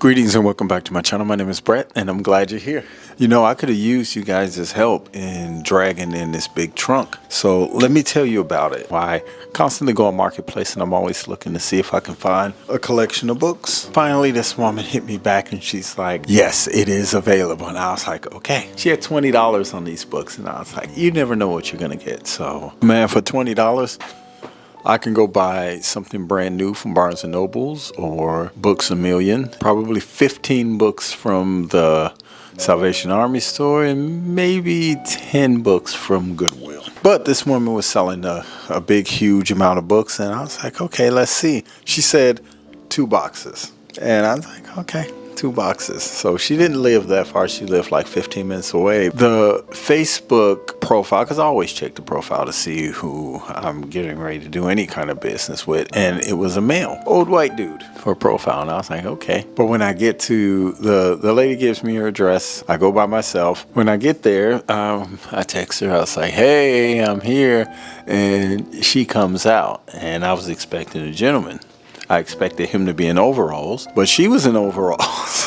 Greetings and welcome back to my channel. My name is Brett and I'm glad you're here. You know, I could have used you guys' help in dragging in this big trunk. So let me tell you about it. I constantly go on Marketplace and I'm always looking to see if I can find a collection of books. Finally, this woman hit me back and she's like, yes, it is available. And I was like, okay. She had $20 on these books and I was like, you never know what you're going to get. So man, for $20, I can go buy something brand new from Barnes & Nobles or Books A Million. Probably 15 books from the Salvation Army store and maybe 10 books from Goodwill. But this woman was selling a big, huge amount of books. And I was like, okay, let's see. She said 2 boxes. And I was like, okay. 2 boxes. So she didn't live that far. She lived like 15 minutes away. The Facebook profile, because I always check the profile to see who I'm getting ready to do any kind of business with, and it was a male, old white dude for a profile. And I was like, okay. But when I get to the lady gives me her address. I go by myself. When I get there, I text her. I was like, hey, I'm here. And she comes out, and I was expecting a gentleman. I expected him to be in overalls, but she was in overalls.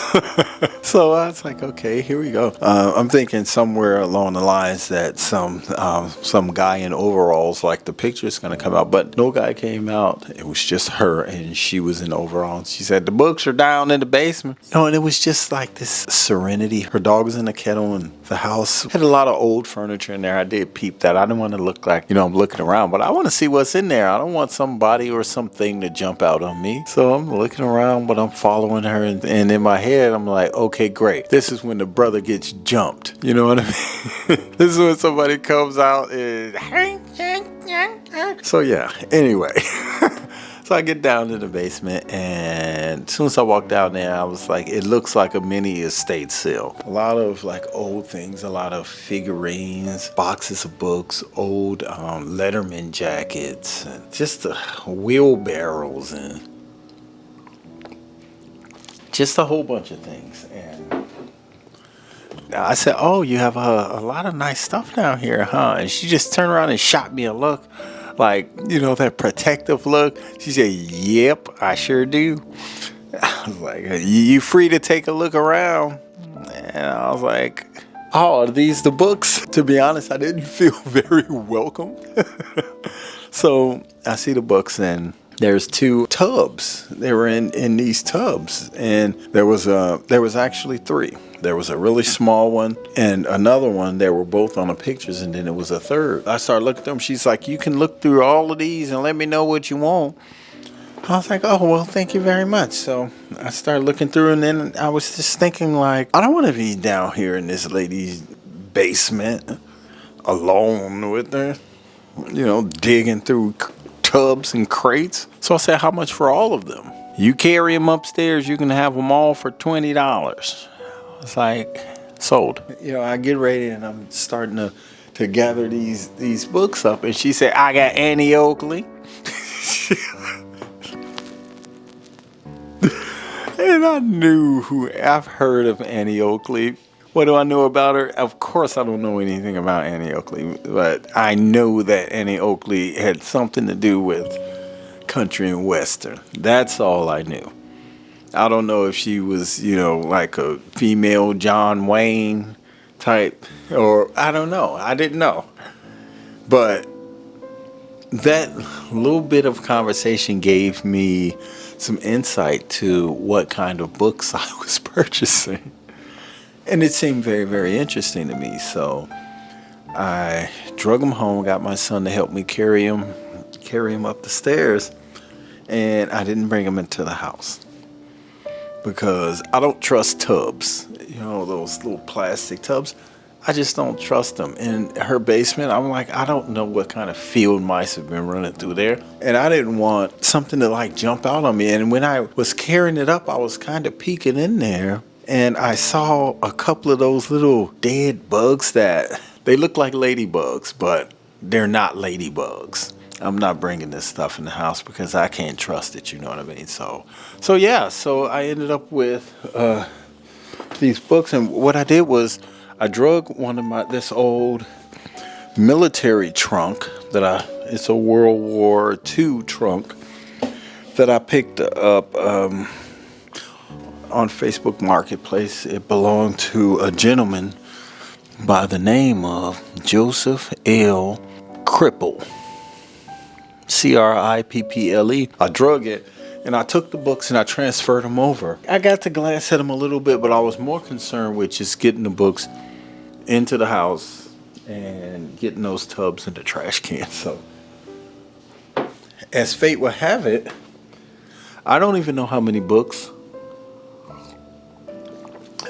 So I was like, okay, here we go. I'm thinking somewhere along the lines that some guy in overalls, like the picture is going to come out, but no guy came out. It was just her, and she was in overalls. She said, the books are down in the basement. No, and it was just like this serenity. Her dog was in the kennel, and the house had a lot of old furniture in there. I did peep that. I didn't want to look like, I'm looking around, but I want to see what's in there. I don't want somebody or something to jump out on me. So I'm looking around, but I'm following her, and in my head I'm like, okay, great. This is when the brother gets jumped. You know what I mean? This is when somebody comes out and so yeah, anyway. So I get down to the basement, and as soon as I walk down there, I was like, it looks like a mini estate sale. A lot of like old things, a lot of figurines, boxes of books, old Letterman jackets, and just wheelbarrows and just a whole bunch of things. And I said, oh, you have a lot of nice stuff down here, huh? And she just turned around and shot me a look. Like, that protective look. She said, yep, I sure do. I was like, you free to take a look around? And I was like, oh, are these the books? To be honest, I didn't feel very welcome. So I see the books, and there's 2 tubs. They were in these tubs, and there was actually 3. There was a really small one and another one. They were both on the pictures, and then it was a third. I started looking at them. She's like, you can look through all of these and let me know what you want. I was like, oh, well, thank you very much. So I started looking through, and then I was just thinking, like, I don't want to be down here in this lady's basement alone with her, digging through tubs and crates. So I said, how much for all of them? You carry them upstairs, you can have them all for $20. It's like, sold. I get ready, and I'm starting to gather these books up, and she said, I got Annie Oakley. And I knew I've heard of Annie Oakley. What do I know about her? Of course, I don't know anything about Annie Oakley, but I know that Annie Oakley had something to do with country and western. That's all I knew. I don't know if she was, like a female John Wayne type, or I don't know. I didn't know. But that little bit of conversation gave me some insight to what kind of books I was purchasing. And it seemed very, very interesting to me. So I drug him home, got my son to help me carry him up the stairs. And I didn't bring him into the house because I don't trust tubs. Those little plastic tubs. I just don't trust them. In her basement, I'm like, I don't know what kind of field mice have been running through there. And I didn't want something to like jump out on me. And when I was carrying it up, I was kind of peeking in there. And I saw a couple of those little dead bugs that they look like ladybugs, but they're not ladybugs. I'm not bringing this stuff in the house because I can't trust it, you know what I mean? So I ended up with these books, and what I did was I drug this old military trunk it's a World War II trunk that I picked up on Facebook Marketplace. It belonged to a gentleman by the name of Joseph L. Cripple. Cripple. I drug it and I took the books and I transferred them over. I got to glance at them a little bit, but I was more concerned with just getting the books into the house and getting those tubs in the trash can. So, as fate would have it, I don't even know how many books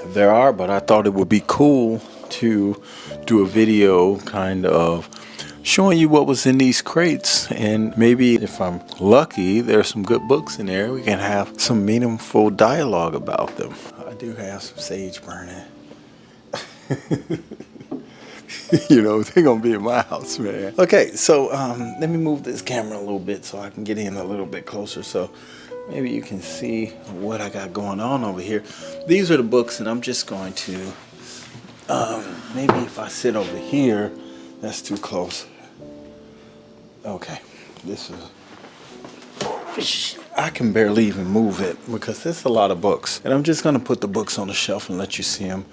there are, but I thought it would be cool to do a video kind of showing you what was in these crates, and maybe if I'm lucky, there's some good books in there. We can have some meaningful dialogue about them. I do have some sage burning. You know, they're gonna be in my house, man. Okay, so let me move this camera a little bit so I can get in a little bit closer, so maybe you can see what I got going on over here. These are the books, and I'm just going to maybe if I sit over here, that's too close. Okay, this is, I can barely even move it because there's a lot of books. And I'm just gonna put the books on the shelf and let you see them.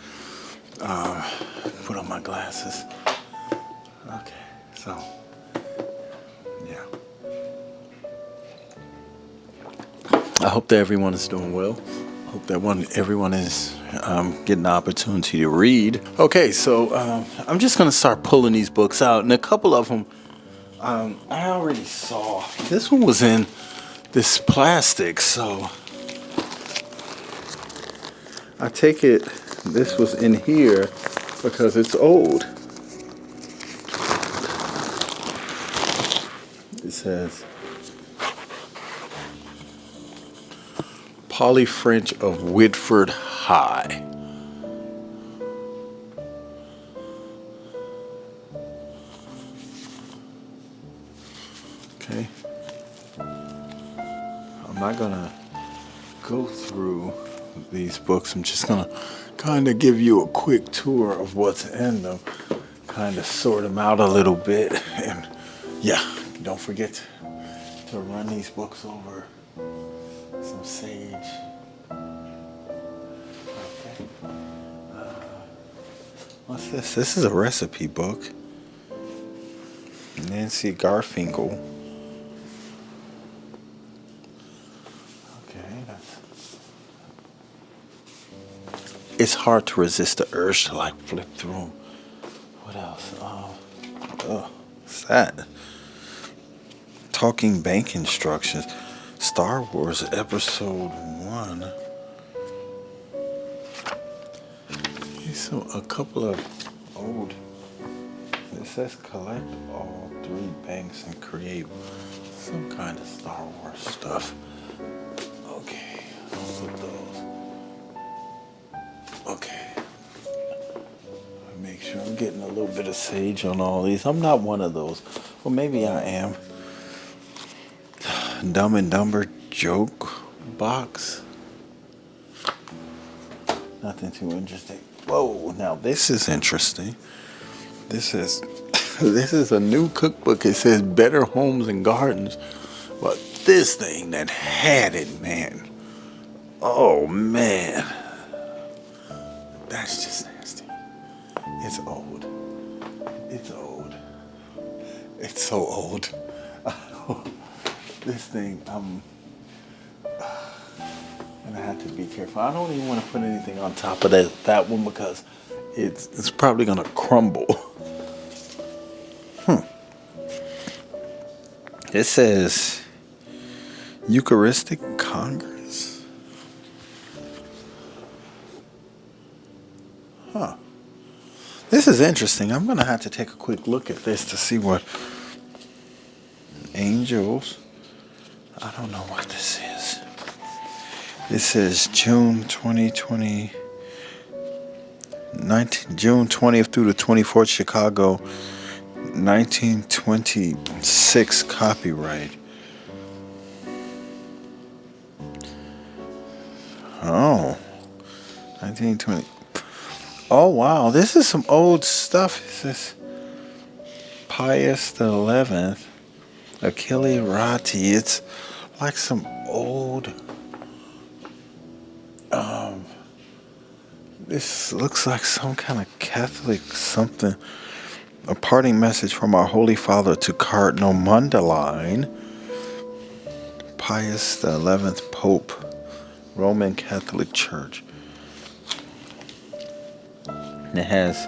Put on my glasses. Okay, so, yeah. I hope that everyone is doing well. Hope that everyone is getting the opportunity to read. Okay, so I'm just gonna start pulling these books out, and a couple of them I already saw. This one was in this plastic, so I take it this was in here because it's old. It says Poly French of Whitford High. Okay. I'm not gonna go through these books. I'm just gonna kind of give you a quick tour of what's in them, kind of sort them out a little bit, and yeah, don't forget to run these books over some sage. Okay. What's this? This is a recipe book. Nancy Garfinkel. Okay, it's hard to resist the urge to like flip through them. What else? What's that? Talking Bank Instructions. Star Wars Episode 1. So a couple of old. It says collect all 3 banks and create some kind of Star Wars stuff. Okay, I'll put those. Okay. Make sure I'm getting a little bit of sage on all these. I'm not one of those. Well, maybe I am. Dumb and Dumber joke box. Nothing too interesting. Whoa, now this is interesting. This is a new cookbook. It says Better Homes and Gardens. But this thing that had it, man. Oh, man. That's just nasty. It's old. It's old. It's so old. This thing, I'm gonna have to be careful. I don't even want to put anything on top of that one because it's probably gonna crumble. It says Eucharistic Congress. Huh. This is interesting. I'm gonna have to take a quick look at this to see what angels. I don't know what this is. It says June 2020, June 20th through the 24th, Chicago, 1926 copyright. Oh, 1920. Oh, wow. This is some old stuff. It says Pius the 11th, Achille Ratti. It's like some old This looks like some kind of Catholic something. A parting message from our Holy Father to Cardinal Mundaline, Pius the 11th Pope, Roman Catholic Church. And it has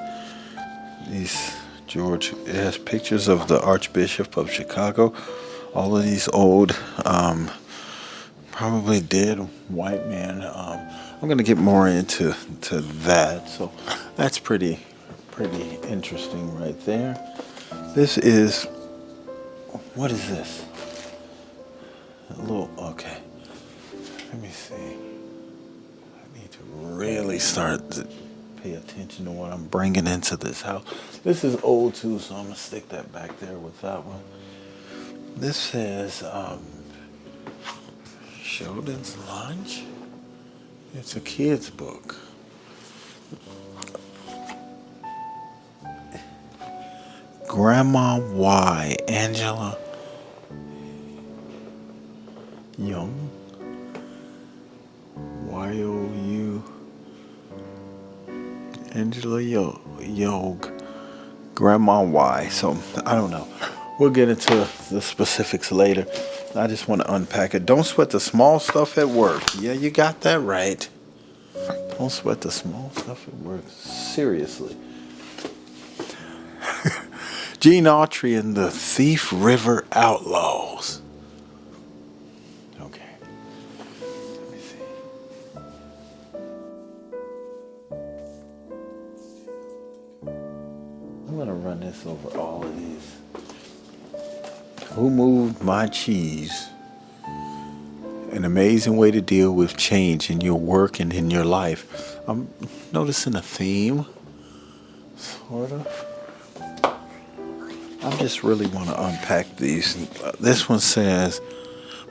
it has pictures of the Archbishop of Chicago. All of these old, probably dead white men. I'm going to get more into that. So that's pretty interesting right there. This is, what is this? Okay. Let me see. I need to really start to pay attention to what I'm bringing into this house. This is old too, so I'm going to stick that back there with that one. This says, Sheldon's Lunch. It's a kid's book. Grandma Y. Angela Young. Y-O-U. Angela Yog. Grandma Y. So, I don't know. We'll get into the specifics later. I just want to unpack it. Don't sweat the small stuff at work. Yeah, you got that right. Don't sweat the small stuff at work. Seriously. Gene Autry and the Thief River Outlaws. Okay. Let me see. I'm going to run this over all of these. Who Moved My Cheese? An amazing way to deal with change in your work and in your life. I'm noticing a theme, sort of. I just really want to unpack these. This one says,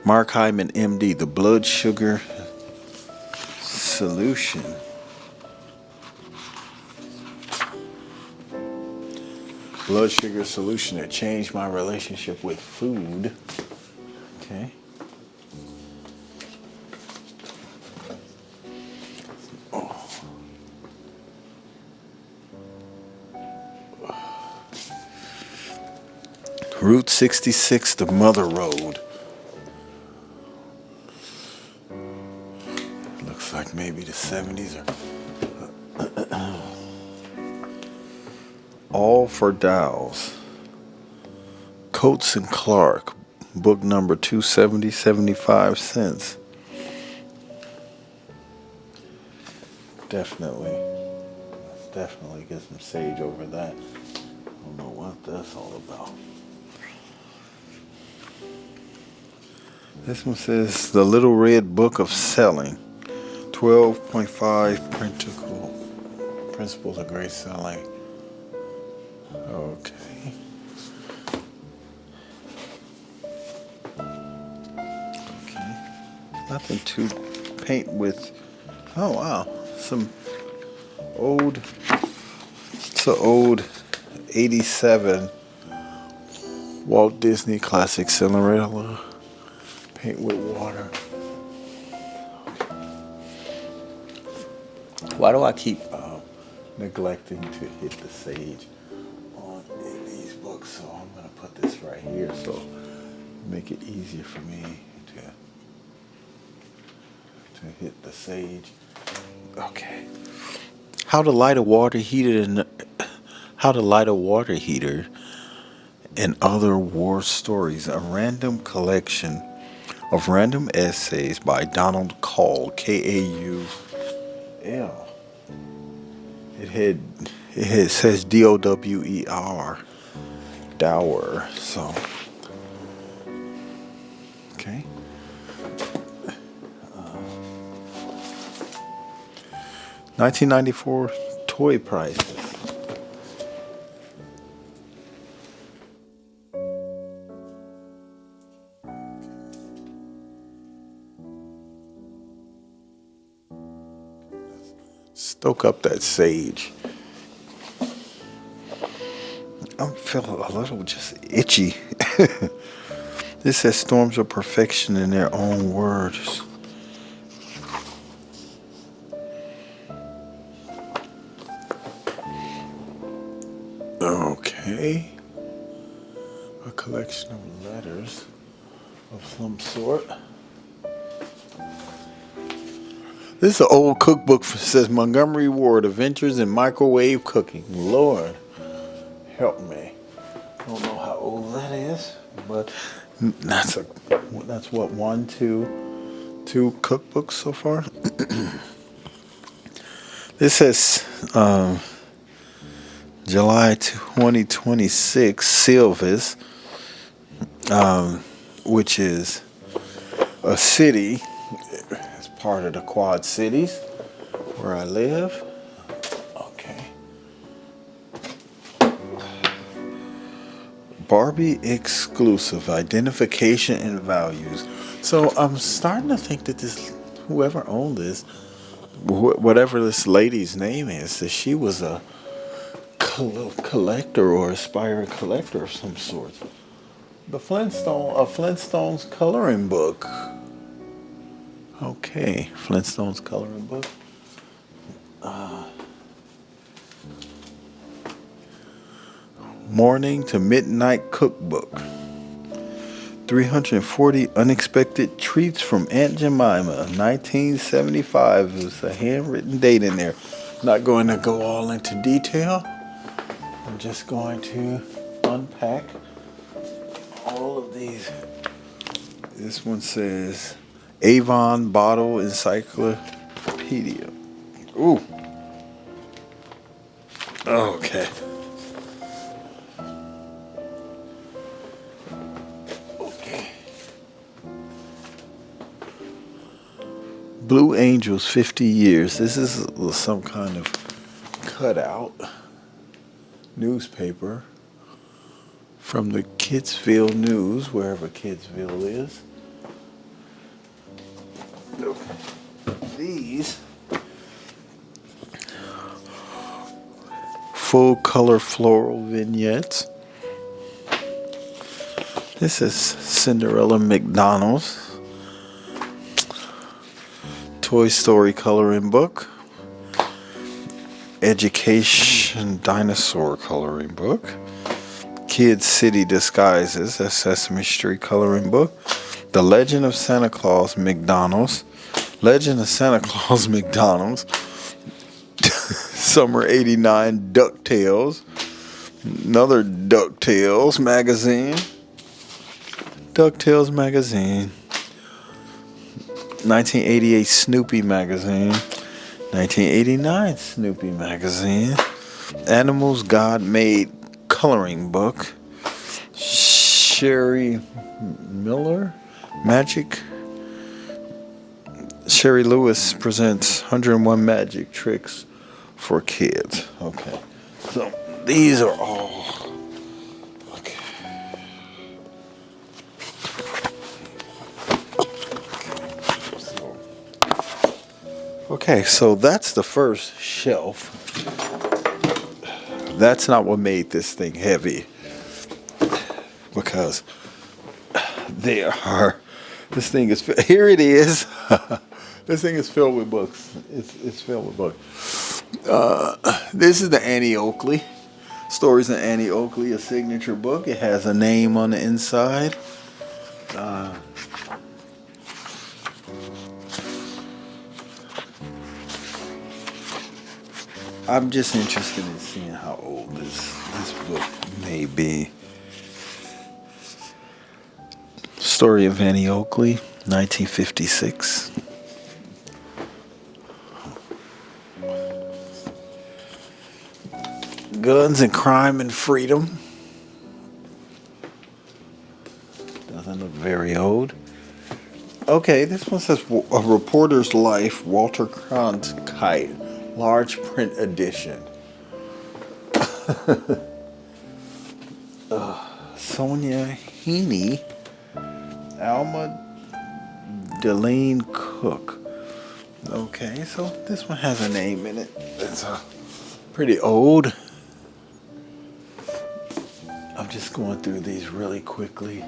Mark Hyman, MD, the blood sugar solution. Blood sugar solution that changed my relationship with food. Okay. Route 66, the Mother Road. Looks like maybe the 70s or All for Dow's. Coates and Clark, book number 270, 75 cents. Definitely get some sage over that. I don't know what that's all about. This one says The Little Red Book of Selling, 12.5 principles of great selling. Okay. Nothing to paint with. Oh wow, it's an old 87 Walt Disney classic Cinderella. Paint with water. Why do I keep neglecting to hit the sage in these books? So I'm going to put this right here so make it easier for me to hit the sage. Okay. How to light a water heater and other war stories. A random collection of random essays by Donald Kaul, Kaul. It says Dower, Dower. So, okay. 1994 toy prices. Stoke up that sage. I'm feeling a little just itchy. This says storms of perfection in their own words. Okay. A collection of letters of some sort. This is an old cookbook. Says Montgomery Ward Adventures in Microwave Cooking. Lord, help me. I don't know how old that is, but that's what, two cookbooks so far. This says July 2026 Silvis, which is a city. It's part of the Quad Cities where I live. Okay. Barbie exclusive identification and values. So I'm starting to think that whoever owned this, whatever this lady's name is, that she was a collector or aspiring collector of some sort. A Flintstones coloring book. Okay, Flintstones coloring book. Morning to Midnight Cookbook. 340 Unexpected Treats from Aunt Jemima, 1975. There's a handwritten date in there. Not going to go all into detail. I'm just going to unpack all of these. This one says Avon Bottle Encyclopedia. Ooh. Okay. Blue Angels 50 Years. This is some kind of cutout newspaper from the Kidsville News, wherever Kidsville is. These full color floral vignettes. This is Cinderella McDonald's Toy Story coloring book. Education Dinosaur coloring book. Kids City Disguises, a Sesame Street coloring book. The Legend of Santa Claus McDonald's. Legend of Santa Claus McDonald's. Summer 89 DuckTales. Another DuckTales magazine. DuckTales magazine. 1988 Snoopy magazine. 1989 Snoopy magazine. Animals God Made coloring book. Sherry Miller Magic. Sherry Lewis presents 101 Magic Tricks for Kids. Okay. So these are all. Okay, so that's the first shelf. That's not what made this thing heavy, because this thing is, here it is. This thing is filled with books. It's filled with books. This is the Annie Oakley, Stories of Annie Oakley, a signature book. It has a name on the inside. I'm just interested in seeing how old this book may be. Story of Annie Oakley, 1956. Guns and Crime and Freedom. Doesn't look very old. Okay, this one says A Reporter's Life, Walter Cronkite. Large print edition. Sonia Heaney, Alma Delaney Cook. Okay, so this one has a name in it. It's pretty old. I'm just going through these really quickly.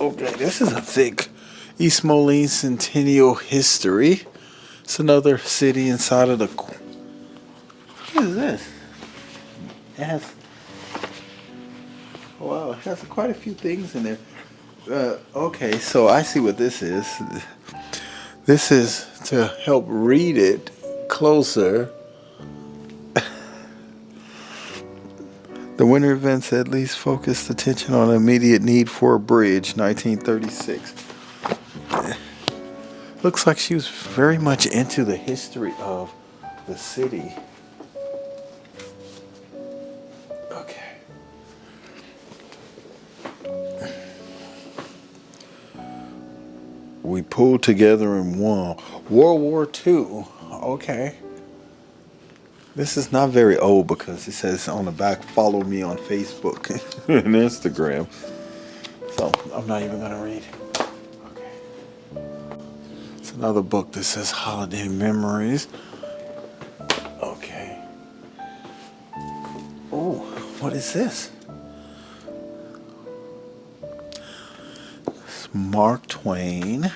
Okay, this is a thick East Moline Centennial History. It's another city inside of the... What is this? It has... Wow, it has quite a few things in there. Okay, so I see what this is. This is to help read it closer. The winter events at least focused attention on immediate need for a bridge, 1936. Looks like she was very much into the history of the city. Okay. We pulled together and won. World War II. Okay. This is not very old because it says on the back, follow me on Facebook and Instagram. So I'm not even going to read. Okay. It's another book that says Holiday Memories. Okay. Oh, what is this? It's Mark Twain.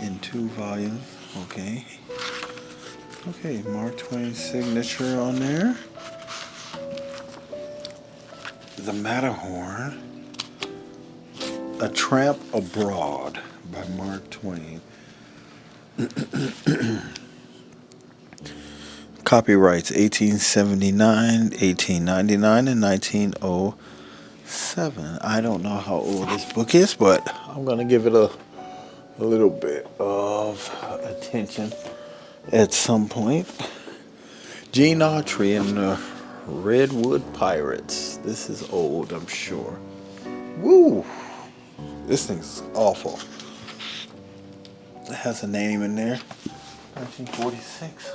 In 2 volumes. Okay. Okay, Mark Twain's signature on there. The Matterhorn. A Tramp Abroad by Mark Twain. Copyrights 1879, 1899, and 1907. I don't know how old this book is, but I'm going to give it a little bit of attention at some point. Gene Autry and the Redwood Pirates. This is old, I'm sure. Woo! This thing's awful. It has a name in there. 1946.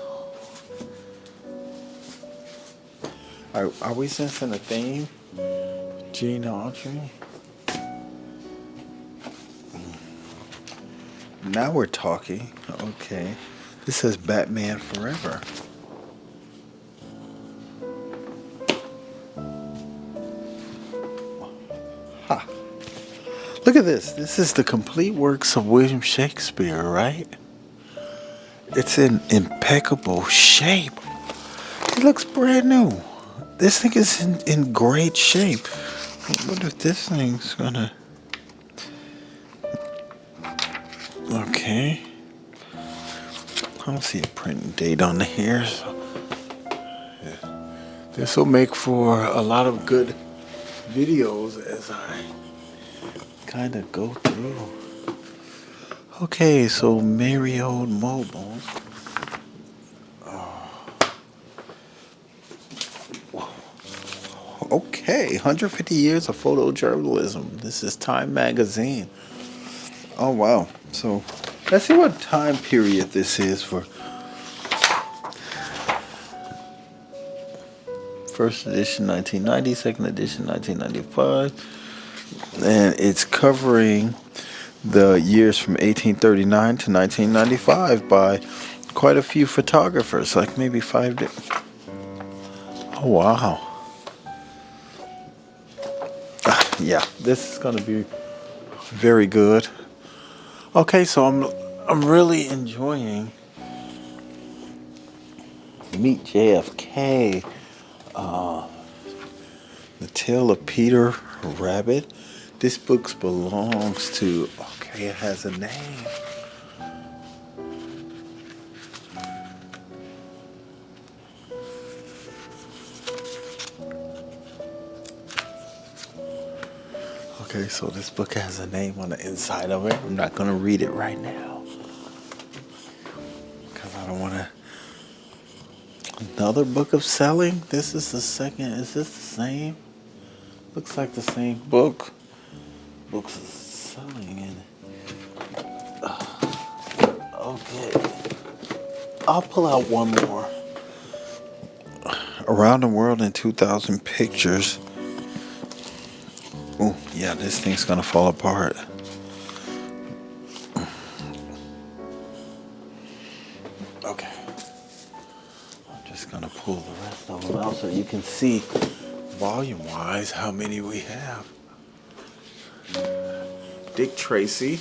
Are we sensing a theme? Gene Autry. Now we're talking. Okay. This says Batman Forever. Ha. Look at this. This is the complete works of William Shakespeare, right? It's in impeccable shape. It looks brand new. This thing is in great shape. I wonder if this thing's gonna... Okay. I don't see a printing date on here, so yeah. This will make for a lot of good videos as I kind of go through. Okay, so Merry Old Mobile. Okay, 150 years of photojournalism. This is Time Magazine. Oh, wow. So, let's see what time period this is for. First edition, 1990. Second edition, 1995. And it's covering the years from 1839 to 1995 by quite a few photographers, like maybe 5 days. Oh, wow. Yeah, this is going to be very good. Okay, so I'm really enjoying Meet JFK, The Tale of Peter Rabbit. This book belongs to, okay, it has a name. Okay, so this book has a name on the inside of it. I'm not going to read it right now because I don't want to. Another book of selling. This is the second. Is this the same? Looks like the same book. Books of selling. And okay, I'll pull out one more. Around the World in 2,000 Pictures. Oh, yeah, this thing's gonna fall apart. Okay. I'm just gonna pull the rest of them out so you can see volume wise, how many we have. Dick Tracy.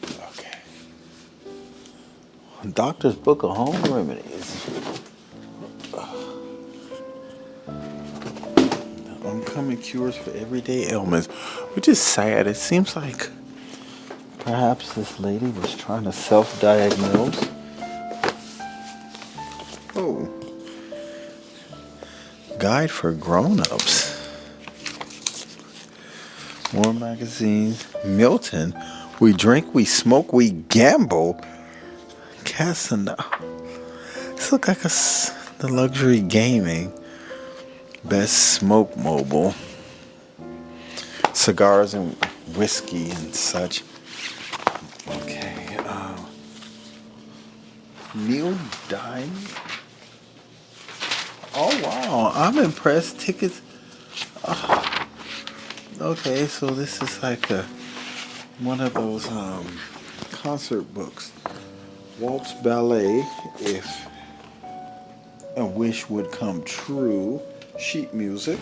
Okay. Doctor's Book of Home Remedies. Uncommon cures for everyday ailments, which is sad. It seems like perhaps this lady was trying to self-diagnose. Oh. Guide for grown-ups. More magazines. Milton. We drink, we smoke, we gamble. Casino. This looks like the luxury gaming. Best smoke mobile. Cigars and whiskey and such. Okay. Neil Diamond. Oh wow, I'm impressed. Tickets. Okay, so this is like one of those concert books. Waltz Ballet, If a Wish Would Come True. Sheet music.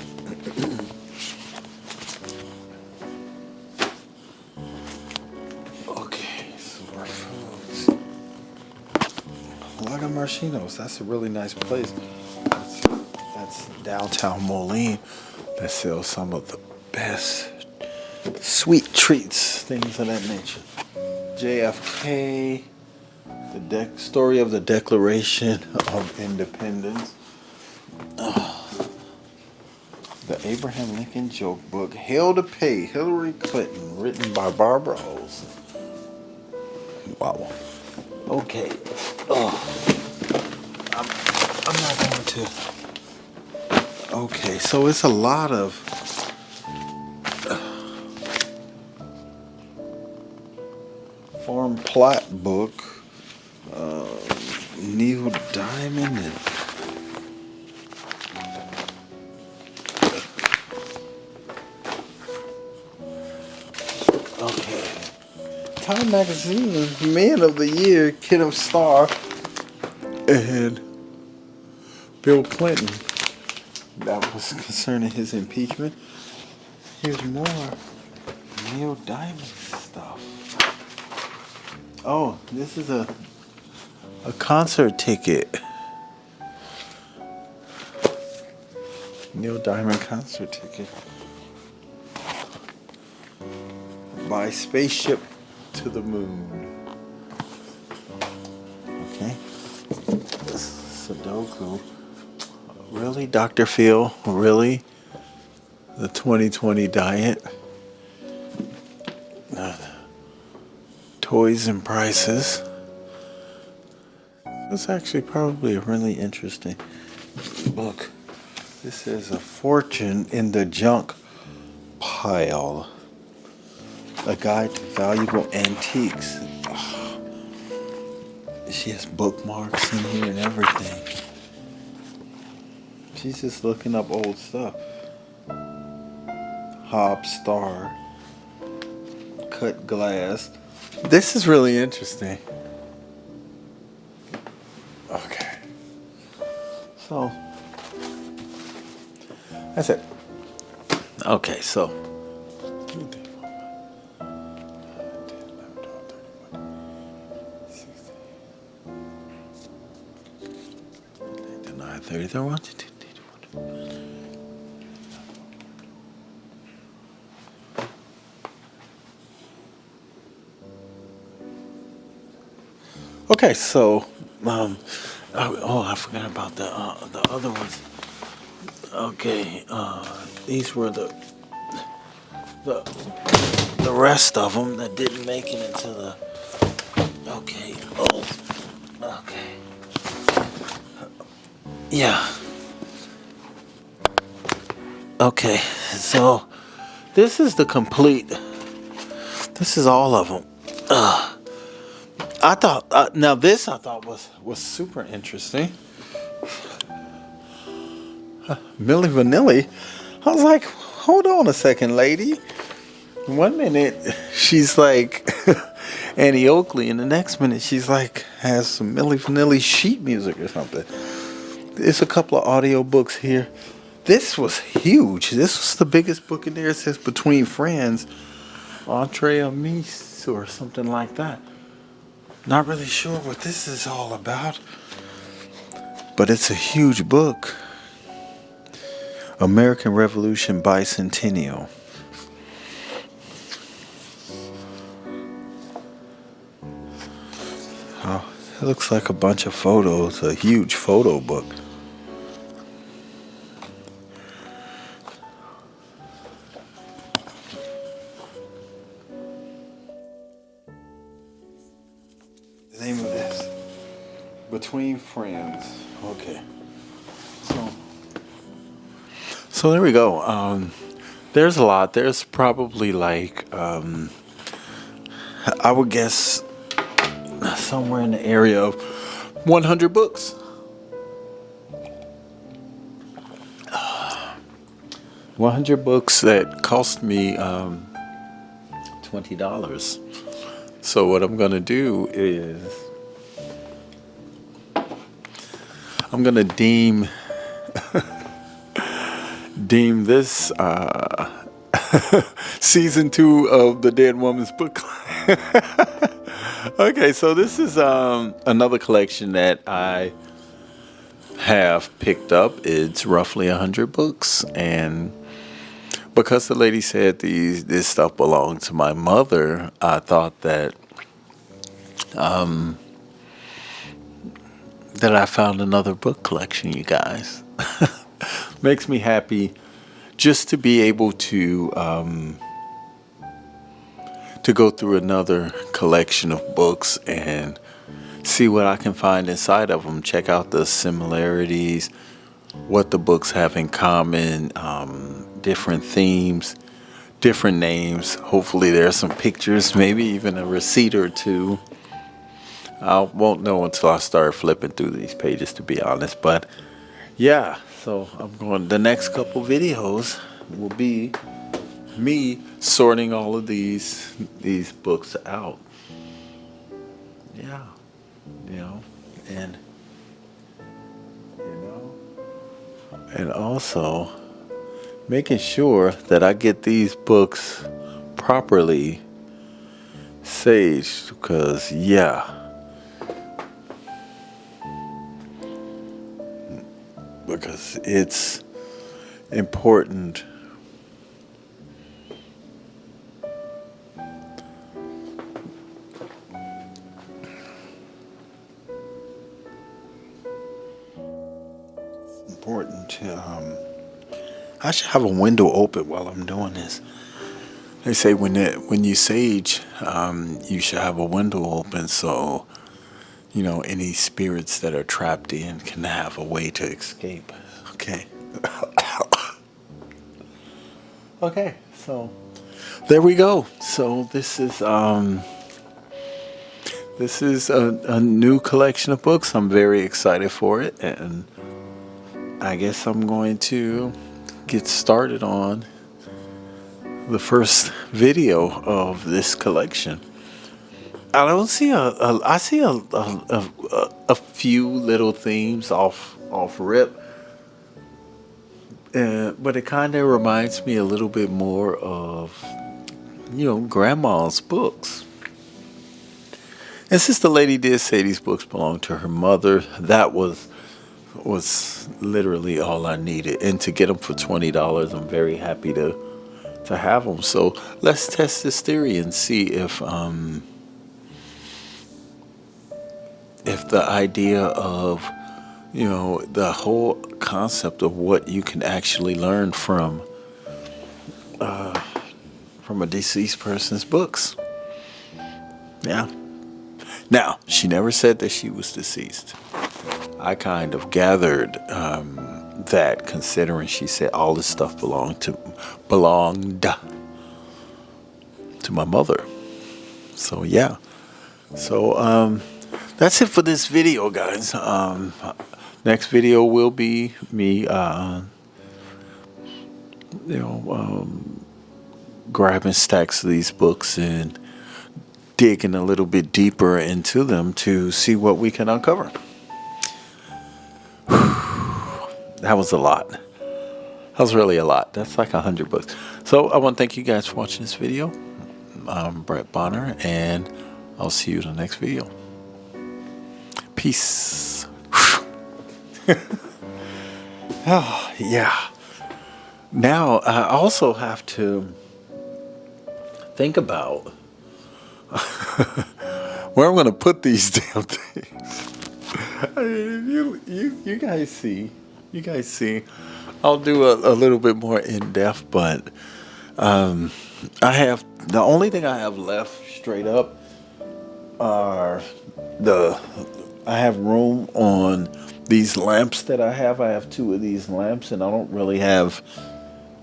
Okay, so our foods. Lago Marchinos, that's a really nice place. That's downtown Moline that sells some of the best sweet treats, things of that nature. JFK, the story of the Declaration of Independence. The Abraham Lincoln Joke Book, Hell to Pay, Hillary Clinton, written by Barbara Olson. Wow. Okay. I'm not going to. Okay, so it's a lot of farm plot book, Neil Diamond, and okay. Time Magazine, Man of the Year, Kid of Star, and Bill Clinton. That was concerning his impeachment. Here's more Neil Diamond stuff. Oh, this is a concert ticket. Neil Diamond concert ticket. By Spaceship to the Moon. Okay. Sudoku. Really, Dr. Phil? Really? The 2020 diet? Toys and prices. That's actually probably a really interesting book. This is A Fortune in the Junk Pile. A Guide to Valuable Antiques. Oh, she has bookmarks in here and everything. She's just looking up old stuff. Hob Star. Cut glass. This is really interesting. Okay. So, that's it. Okay, so. 9:30. Okay, so I forgot about the other ones. Okay, these were the rest of them that didn't make it into the. Okay. Oh. Okay. Yeah. Okay, so this is the complete. This is all of them. I thought now this I thought was super interesting. Milli Vanilli. I was like, hold on a second, lady. One minute she's like Annie Oakley, and the next minute she's like has some Milli Vanilli sheet music or something. There's a couple of audio books here. This was huge. This was the biggest book in there. It says Between Friends, Entre Amis, or something like that. Not really sure what this is all about, but it's a huge book. American Revolution Bicentennial. Oh, it looks like a bunch of photos, a huge photo book. The name of this, Between Friends. Okay. So there we go. There's a lot. There's probably like, I would guess somewhere in the area of 100 books. 100 books that cost me $20. So what I'm going to do is I'm going to deem this season 2 of the Dead Woman's Book Club. Okay, so this is another collection that I have picked up. It's roughly 100 books, and because the lady said this stuff belonged to my mother, I thought that that I found another book collection, you guys. Makes me happy just to be able to go through another collection of books and see what I can find inside of them. Check out the similarities, what the books have in common, different themes, different names. Hopefully there's some pictures, maybe even a receipt or two. I won't know until I start flipping through these pages, to be honest. But yeah, so the next couple videos will be me sorting all of these books out. Yeah, and also making sure that I get these books properly saged, because it's important. Important to I should have a window open while I'm doing this. They say when you sage, you should have a window open so any spirits that are trapped in can have a way to escape. Okay. Okay, so there we go. So this is a new collection of books. I'm very excited for it, and I guess I'm going to get started on the first video of this collection. I don't see I see a few little themes off rip, but it kind of reminds me a little bit more of grandma's books. And since the lady did say these books belong to her mother, that was literally all I needed. And to get them for $20, I'm very happy to have them. So let's test this theory and see if the idea of the whole concept of what you can actually learn from a deceased person's books. Yeah. Now, she never said that she was deceased. I kind of gathered that, considering she said all this stuff belonged to my mother. So yeah. So that's it for this video, guys. Next video will be me grabbing stacks of these books and digging a little bit deeper into them to see what we can uncover. That was a lot. That was really a lot. That's like 100 books. So I want to thank you guys for watching this video. I'm Brett Bonner, and I'll see you in the next video. Peace. Oh, yeah. Now, I also have to think about where I'm going to put these damn things. I mean, you guys see. I'll do a little bit more in depth, but I have the only thing I have left straight up are I have room on these lamps that I have. I have 2 of these lamps, and I don't really have.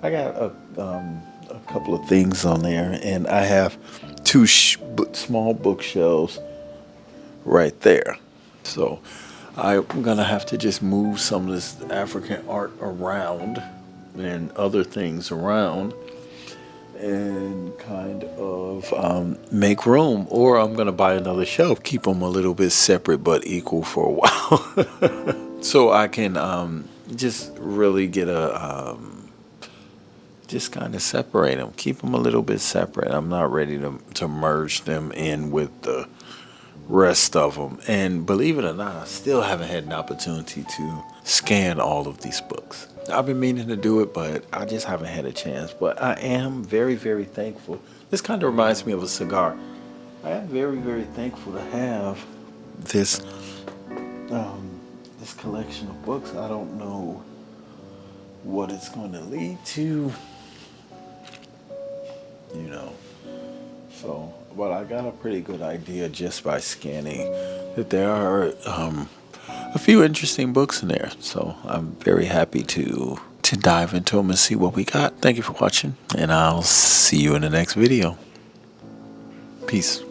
I got a couple of things on there, and I have 2 small bookshelves right there. So I'm gonna have to just move some of this African art around and other things around, and kind of make room, or I'm gonna buy another shelf, keep them a little bit separate but equal for a while, so I can just really get a just kind of separate them, keep them a little bit separate. I'm not ready to merge them in with the rest of them. And believe it or not, I still haven't had an opportunity to scan all of these books. I've been meaning to do it, but I just haven't had a chance. But I am very, very thankful. This kind of reminds me of a cigar. I am very, very thankful to have this this collection of books. I don't know what it's going to lead to, you know. So, but I got a pretty good idea just by scanning that there are a few interesting books in there. So I'm very happy to dive into them and see what we got. Thank you for watching, and I'll see you in the next video. Peace.